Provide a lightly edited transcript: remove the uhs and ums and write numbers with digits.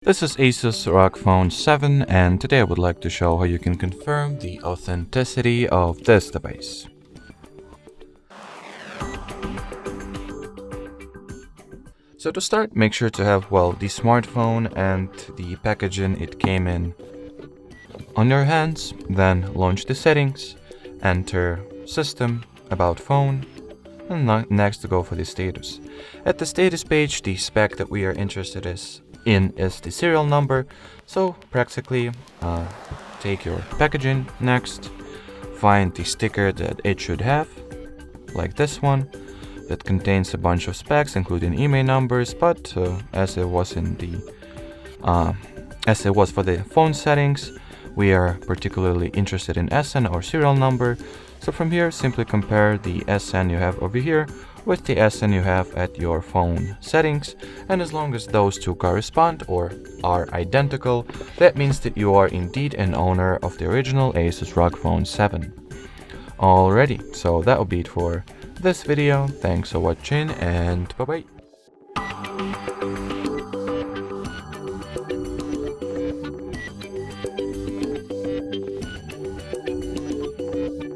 This is ASUS ROG Phone 7, and today I would like to show how you can confirm the authenticity of this device. So to start, make sure to have, the smartphone and the packaging it came in on your hands. Then launch the settings, enter System, About Phone, and next go for the status. At the status page, the spec that we are interested in is the serial number, so practically take your packaging next, find the sticker that it should have, like this one, that contains a bunch of specs including email numbers, but as it was for the phone settings, we are particularly interested in SN or serial number. So from here, simply compare the SN you have over here with the SN you have at your phone settings, and as long as those two correspond or are identical, that means that you are indeed an owner of the original ASUS ROG Phone 7. Alrighty, so that will be it for this video. Thanks for watching, and bye bye.